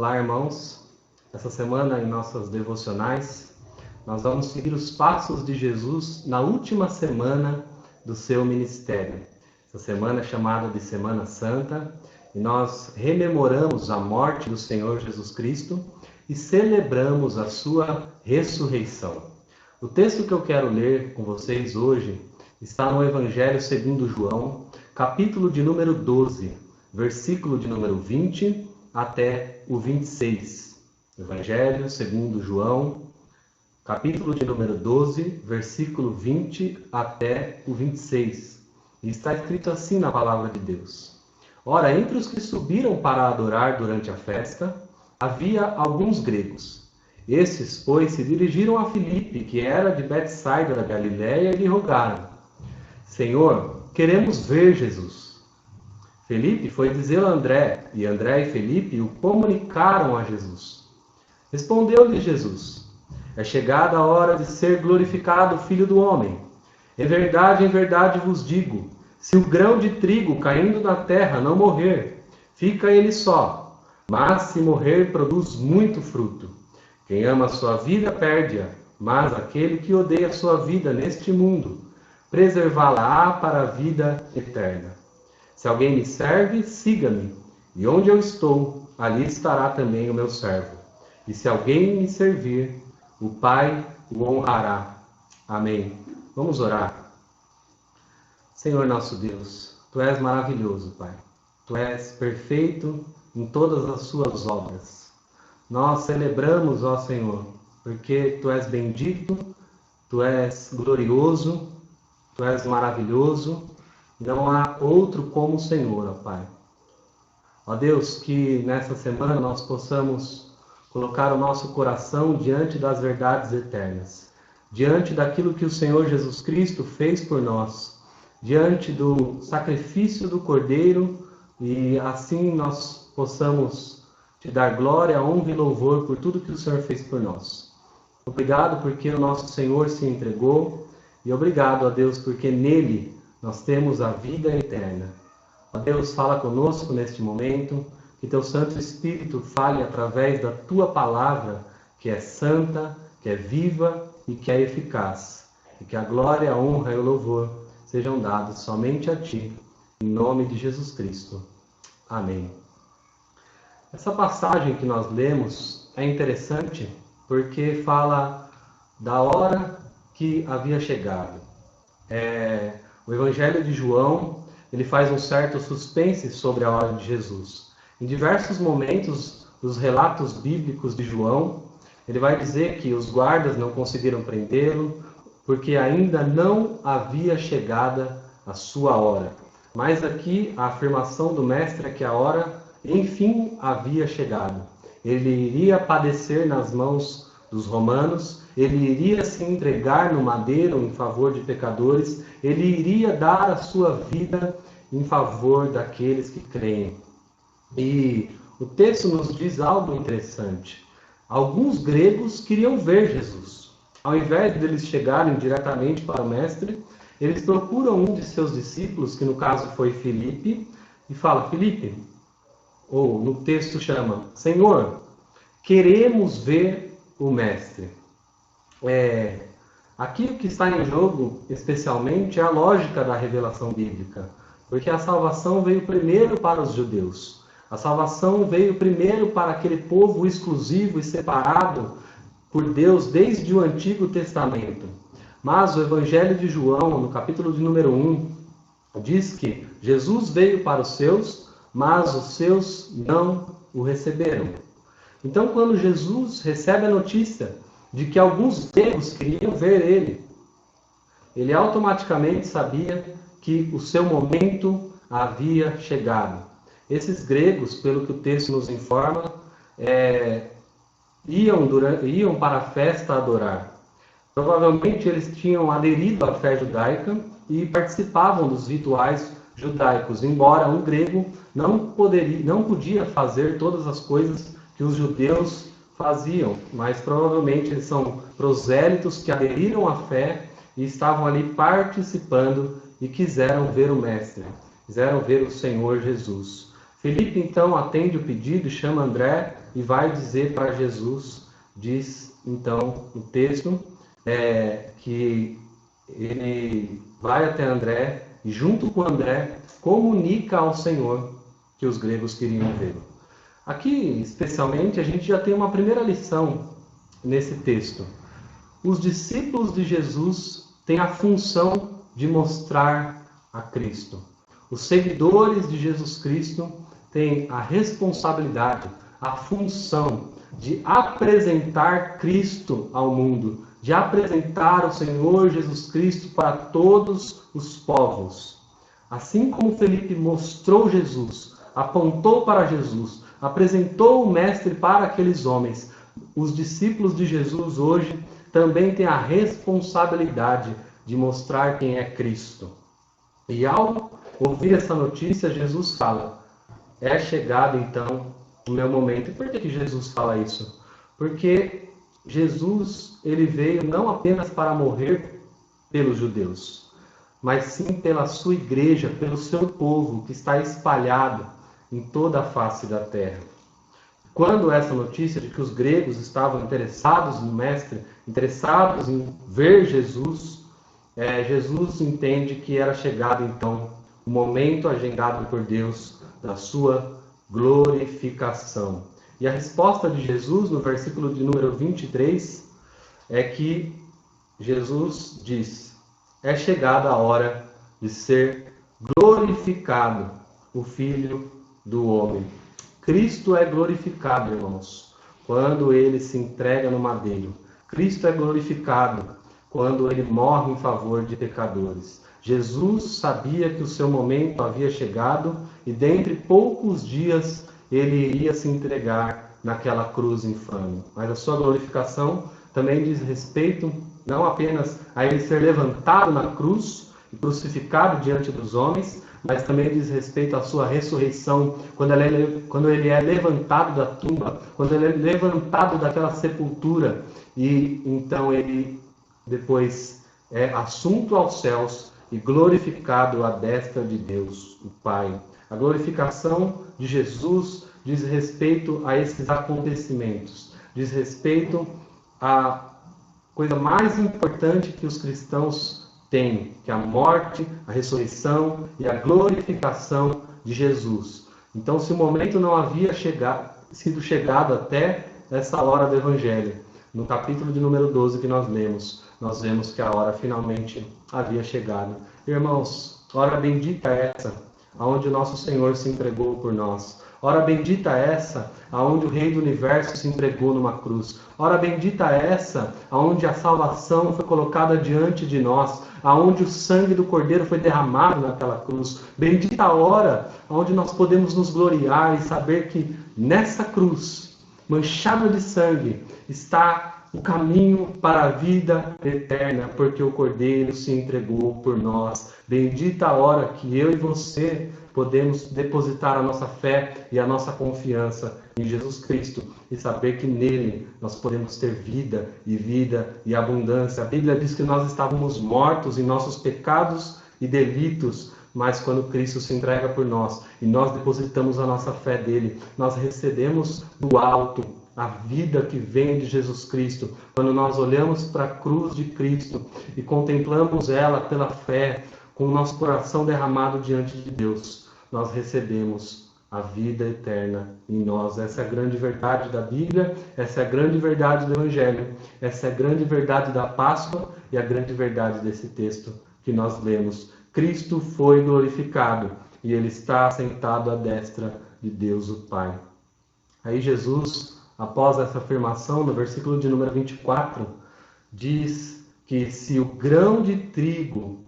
Olá, irmãos. Essa semana, em nossas devocionais, nós vamos seguir os passos de Jesus na última semana do seu ministério. Essa semana é chamada de Semana Santa e nós rememoramos a morte do Senhor Jesus Cristo e celebramos a sua ressurreição. O texto que eu quero ler com vocês hoje está no Evangelho segundo João, capítulo de número 12, versículo de número 20 até o 26. Evangelho segundo João, capítulo de número 12, versículo 20 até o 26. E está escrito assim na palavra de Deus. Ora, entre os que subiram para adorar durante a festa, havia alguns gregos. Estes, pois, se dirigiram a Filipe, que era de Betsaida da Galiléia, e lhe rogaram: Senhor, queremos ver Jesus. Filipe foi dizer a André, e André e Filipe o comunicaram a Jesus. Respondeu-lhe Jesus: É chegada a hora de ser glorificado o Filho do Homem. Em verdade vos digo, se o grão de trigo caindo na terra não morrer, fica ele só, mas se morrer, produz muito fruto. Quem ama a sua vida, perde-a, mas aquele que odeia a sua vida neste mundo, preservá-la-á para a vida eterna. Se alguém me serve, siga-me, e onde eu estou, ali estará também o meu servo. E se alguém me servir, o Pai o honrará. Amém. Vamos orar. Senhor nosso Deus, Tu és maravilhoso, Pai. Tu és perfeito em todas as suas obras. Nós celebramos, ó Senhor, porque Tu és bendito, Tu és glorioso, Tu és maravilhoso. Não há outro como o Senhor, ó Pai. Ó Deus, que nessa semana nós possamos colocar o nosso coração diante das verdades eternas, diante daquilo que o Senhor Jesus Cristo fez por nós, diante do sacrifício do Cordeiro, e assim nós possamos Te dar glória, honra e louvor por tudo que o Senhor fez por nós. Obrigado porque o nosso Senhor se entregou, e obrigado, ó Deus, porque nele nós temos a vida eterna. Ó Deus, fala conosco neste momento, que Teu Santo Espírito fale através da Tua palavra, que é santa, que é viva e que é eficaz. E que a glória, a honra e o louvor sejam dados somente a Ti, em nome de Jesus Cristo. Amém. Essa passagem que nós lemos é interessante porque fala da hora que havia chegado. O Evangelho de João, ele faz um certo suspense sobre a hora de Jesus. Em diversos momentos dos relatos bíblicos de João, ele vai dizer que os guardas não conseguiram prendê-lo porque ainda não havia chegada a sua hora. Mas aqui a afirmação do mestre é que a hora, enfim, havia chegado. Ele iria padecer nas mãos dos romanos, ele iria se entregar no madeiro em favor de pecadores, ele iria dar a sua vida em favor daqueles que creem. E o texto nos diz algo interessante. Alguns gregos queriam ver Jesus. Ao invés de eles chegarem diretamente para o mestre, eles procuram um de seus discípulos, que no caso foi Filipe, e fala: Filipe, ou no texto chama: Senhor, queremos ver o mestre. Aqui o que está em jogo, especialmente, é a lógica da revelação bíblica. Porque a salvação veio primeiro para os judeus. A salvação veio primeiro para aquele povo exclusivo e separado por Deus desde o Antigo Testamento. Mas o Evangelho de João, no capítulo de número 1, diz que Jesus veio para os seus, mas os seus não o receberam. Então, quando Jesus recebe a notícia de que alguns gregos queriam ver ele automaticamente sabia que o seu momento havia chegado. Esses gregos, pelo que o texto nos informa, iam para a festa adorar. Provavelmente eles tinham aderido à fé judaica e participavam dos rituais judaicos, embora um grego não podia fazer todas as coisas que os judeus faziam, mas provavelmente eles são prosélitos que aderiram à fé e estavam ali participando e quiseram ver o Mestre, quiseram ver o Senhor Jesus. Felipe então atende o pedido, chama André e vai dizer para Jesus, diz então o texto, que ele vai até André e junto com André comunica ao Senhor que os gregos queriam vê-lo. Aqui, especialmente, a gente já tem uma primeira lição nesse texto. Os discípulos de Jesus têm a função de mostrar a Cristo. Os seguidores de Jesus Cristo têm a responsabilidade, a função de apresentar Cristo ao mundo, de apresentar o Senhor Jesus Cristo para todos os povos. Assim como Felipe mostrou Jesus, apontou para Jesus, apresentou o Mestre para aqueles homens, os discípulos de Jesus hoje também têm a responsabilidade de mostrar quem é Cristo. E ao ouvir essa notícia, Jesus fala: é chegado então o meu momento. E por que Jesus fala isso? Porque Jesus, ele veio não apenas para morrer pelos judeus, mas sim pela sua igreja, pelo seu povo que está espalhado em toda a face da terra. Quando essa notícia de que os gregos estavam interessados no Mestre, interessados em ver Jesus, Jesus entende que era chegado então o momento agendado por Deus da sua glorificação. E a resposta de Jesus no versículo de número 23 é que Jesus diz: é chegada a hora de ser glorificado o Filho do Homem. Cristo é glorificado, irmãos, quando ele se entrega no madeiro. Cristo é glorificado quando ele morre em favor de pecadores. Jesus sabia que o seu momento havia chegado e dentre poucos dias ele iria se entregar naquela cruz infame. Mas a sua glorificação também diz respeito não apenas a ele ser levantado na cruz e crucificado diante dos homens, mas também diz respeito à sua ressurreição, quando ele é levantado da tumba, quando ele é levantado daquela sepultura, e então ele depois é assunto aos céus e glorificado à destra de Deus, o Pai. A glorificação de Jesus diz respeito a esses acontecimentos, diz respeito à coisa mais importante que os cristãos têm, que é a morte, a ressurreição e a glorificação de Jesus. Então, se o momento não havia sido chegado até essa hora do Evangelho, no capítulo de número 12 que nós lemos, nós vemos que a hora finalmente havia chegado. Irmãos, hora bendita essa, aonde o nosso Senhor se entregou por nós. Hora bendita essa, aonde o Rei do Universo se entregou numa cruz. Hora bendita essa, aonde a salvação foi colocada diante de nós, aonde o sangue do Cordeiro foi derramado naquela cruz. Bendita a hora, aonde nós podemos nos gloriar e saber que nessa cruz, manchada de sangue, está o caminho para a vida eterna, porque o Cordeiro se entregou por nós. Bendita a hora que eu e você podemos depositar a nossa fé e a nossa confiança em Jesus Cristo e saber que nele nós podemos ter vida e abundância. A Bíblia diz que nós estávamos mortos em nossos pecados e delitos, mas quando Cristo se entrega por nós e nós depositamos a nossa fé dele, nós recebemos do alto a vida que vem de Jesus Cristo. Quando nós olhamos para a cruz de Cristo e contemplamos ela pela fé, com o nosso coração derramado diante de Deus, nós recebemos a vida eterna em nós. Essa é a grande verdade da Bíblia, essa é a grande verdade do Evangelho, essa é a grande verdade da Páscoa e a grande verdade desse texto que nós lemos. Cristo foi glorificado e ele está sentado à destra de Deus o Pai. Aí Jesus, após essa afirmação, no versículo de número 24, diz que se o grão de trigo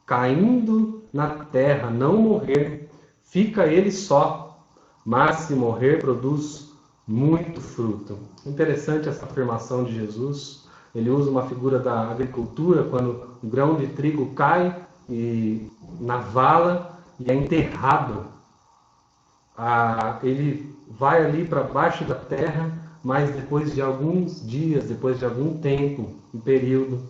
caindo na terra não morrer, fica ele só, mas se morrer, produz muito fruto. Interessante essa afirmação de Jesus. Ele usa uma figura da agricultura, quando o grão de trigo cai na vala e é enterrado. Ele vai ali para baixo da terra, mas depois de alguns dias, depois de algum tempo, um período,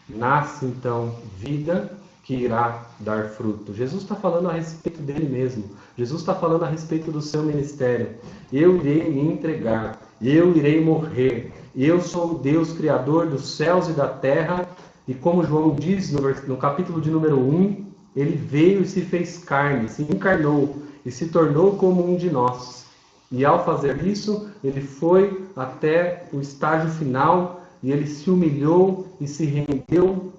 nasce então vida que irá dar fruto. Jesus está falando a respeito dele mesmo. Jesus está falando a respeito do seu ministério. Eu irei me entregar, eu irei morrer. Eu sou o Deus Criador dos céus e da terra. E como João diz no capítulo de número 1, ele veio e se fez carne, se encarnou e se tornou como um de nós. E ao fazer isso, ele foi até o estágio final e ele se humilhou e se rendeu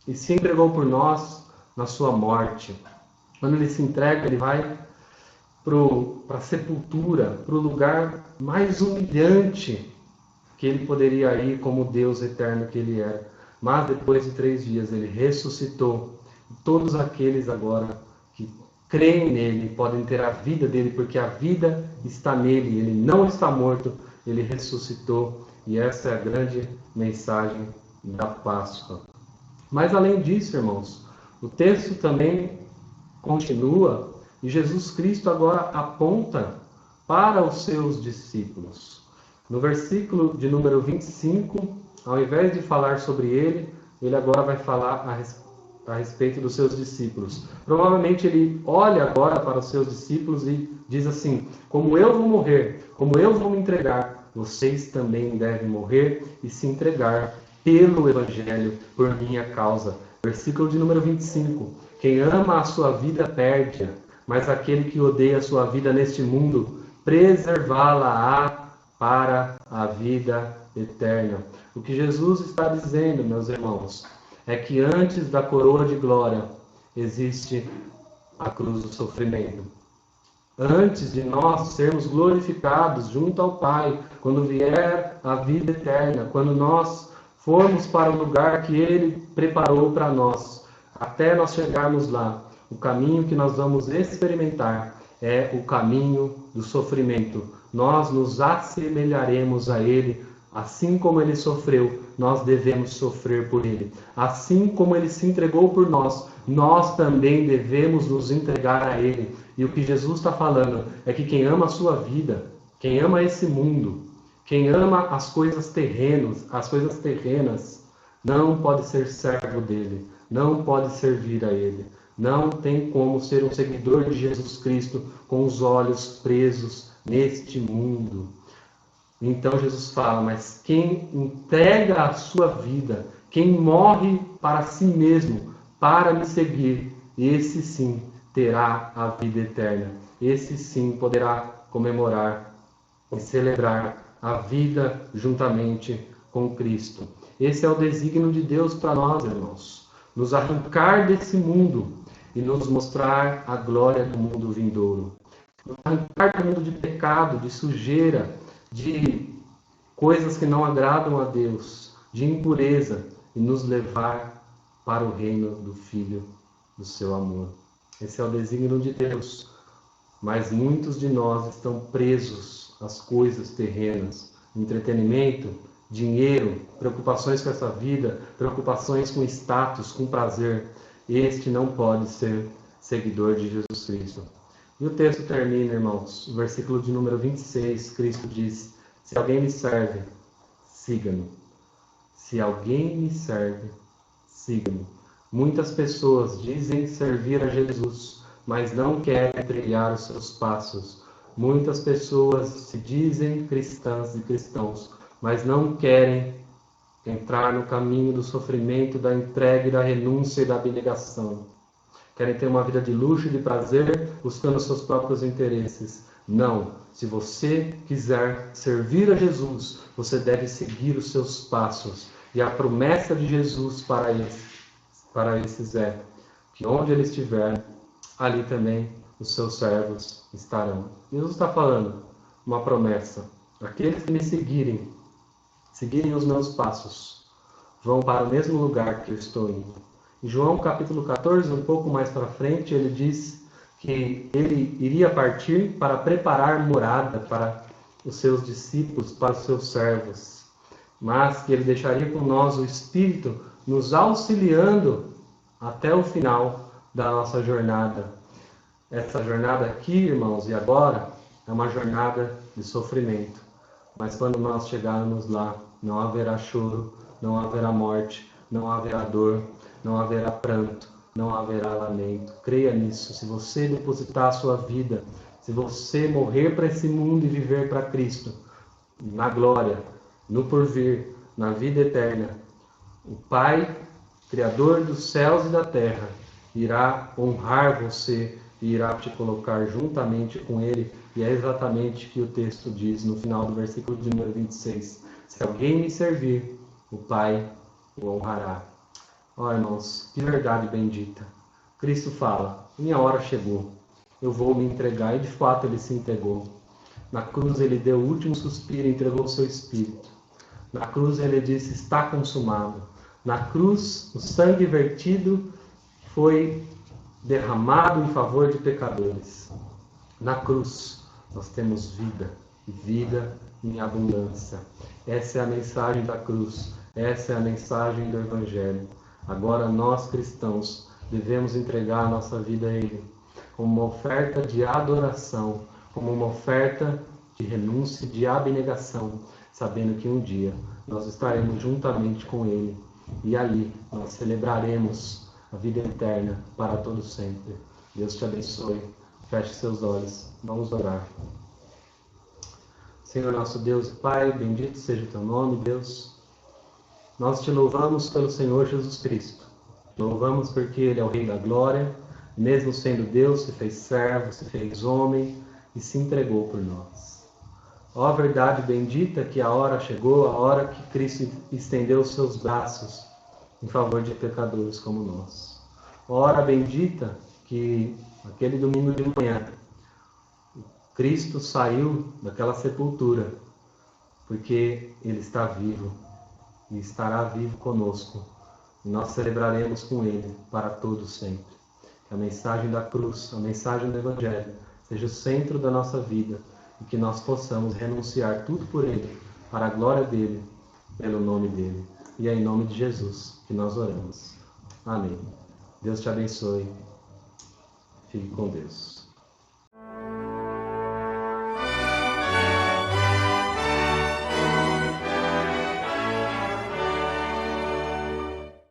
e se entregou por nós na sua morte. Quando ele se entrega, ele vai para a sepultura, para o lugar mais humilhante que ele poderia ir como Deus eterno que ele é. Mas depois de 3 dias ele ressuscitou. Todos aqueles agora que creem nele podem ter a vida dele, porque a vida está nele. Ele não está morto, ele ressuscitou. E essa é a grande mensagem da Páscoa. Mas além disso, irmãos, o texto também continua e Jesus Cristo agora aponta para os seus discípulos. No versículo de número 25, ao invés de falar sobre ele, ele agora vai falar a respeito dos seus discípulos. Provavelmente ele olha agora para os seus discípulos e diz assim: como eu vou morrer, como eu vou me entregar, vocês também devem morrer e se entregar pelo Evangelho, por minha causa. Versículo de número 25. Quem ama a sua vida perde-a, mas aquele que odeia a sua vida neste mundo, preservá-la-á para a vida eterna. O que Jesus está dizendo, meus irmãos, é que antes da coroa de glória existe a cruz do sofrimento. Antes de nós sermos glorificados junto ao Pai, quando vier a vida eterna, quando nós formos para o lugar que Ele preparou para nós, até nós chegarmos lá, o caminho que nós vamos experimentar é o caminho do sofrimento. Nós nos assemelharemos a Ele, assim como Ele sofreu, nós devemos sofrer por Ele. Assim como Ele se entregou por nós, nós também devemos nos entregar a Ele. E o que Jesus está falando é que quem ama a sua vida, quem ama esse mundo, quem ama as coisas terrenas, não pode ser servo dele, não pode servir a ele. Não tem como ser um seguidor de Jesus Cristo com os olhos presos neste mundo. Então Jesus fala, mas quem entrega a sua vida, quem morre para si mesmo, para me seguir, esse sim terá a vida eterna. Esse sim poderá comemorar e celebrar a vida juntamente com Cristo. Esse é o desígnio de Deus para nós, irmãos. Nos arrancar desse mundo e nos mostrar a glória do mundo vindouro. Nos arrancar do mundo de pecado, de sujeira, de coisas que não agradam a Deus, de impureza, e nos levar para o reino do Filho do seu amor. Esse é o desígnio de Deus. Mas muitos de nós estão presos às coisas terrenas, entretenimento, dinheiro, preocupações com essa vida, preocupações com status, com prazer. Este não pode ser seguidor de Jesus Cristo. E o texto termina, irmãos, o versículo de número 26, Cristo diz: se alguém me serve, siga-me. Se alguém me serve, siga-me. Muitas pessoas dizem servir a Jesus, mas não querem trilhar os seus passos. Muitas pessoas se dizem cristãs e cristãos, mas não querem entrar no caminho do sofrimento, da entrega, da renúncia e da abnegação. Querem ter uma vida de luxo e de prazer, buscando seus próprios interesses. Não. Se você quiser servir a Jesus, você deve seguir os seus passos. E a promessa de Jesus para esses é que onde ele estiver, ali também os seus servos estarão. Jesus está falando uma promessa. Aqueles que me seguirem os meus passos, vão para o mesmo lugar que eu estou indo. Em João capítulo 14, um pouco mais para frente, ele diz que ele iria partir para preparar morada para os seus discípulos, para os seus servos, mas que ele deixaria com nós o Espírito nos auxiliando até o final da nossa jornada. Essa jornada aqui, irmãos, e agora, é uma jornada de sofrimento. Mas quando nós chegarmos lá, não haverá choro, não haverá morte, não haverá dor, não haverá pranto. não haverá lamento. Creia nisso. Se você depositar a sua vida, se você morrer para esse mundo e viver para Cristo, na glória, no porvir, na vida eterna, o Pai, Criador dos céus e da terra, irá honrar você e irá te colocar juntamente com Ele. E é exatamente o que o texto diz no final do versículo de número 26. Se alguém me servir, o Pai o honrará. Ó, irmãos, que verdade bendita. Cristo fala, minha hora chegou, eu vou me entregar, e de fato Ele se entregou. Na cruz Ele deu o último suspiro e entregou o seu Espírito. Na cruz Ele disse, está consumado. Na cruz, o sangue vertido foi derramado em favor de pecadores. Na cruz, nós temos vida, e vida em abundância. Essa é a mensagem da cruz, essa é a mensagem do Evangelho. Agora nós, cristãos, devemos entregar a nossa vida a Ele, como uma oferta de adoração, como uma oferta de renúncia, de abnegação, sabendo que um dia nós estaremos juntamente com Ele, e ali nós celebraremos a vida eterna para todo sempre. Deus te abençoe. Feche seus olhos. Vamos orar. Senhor nosso Deus e Pai, bendito seja o teu nome, Deus. Nós te louvamos pelo Senhor Jesus Cristo. Te louvamos porque Ele é o Rei da Glória. Mesmo sendo Deus, se fez servo, se fez homem e se entregou por nós. Ó verdade bendita que a hora chegou, a hora que Cristo estendeu os seus braços em favor de pecadores como nós. Hora bendita que aquele domingo de manhã Cristo saiu daquela sepultura, porque Ele está vivo e estará vivo conosco. E nós celebraremos com Ele para todos sempre. Que a mensagem da cruz, a mensagem do Evangelho, seja o centro da nossa vida e que nós possamos renunciar tudo por Ele, para a glória dEle, pelo nome dEle. E é em nome de Jesus que nós oramos. Amém. Deus te abençoe. Fique com Deus.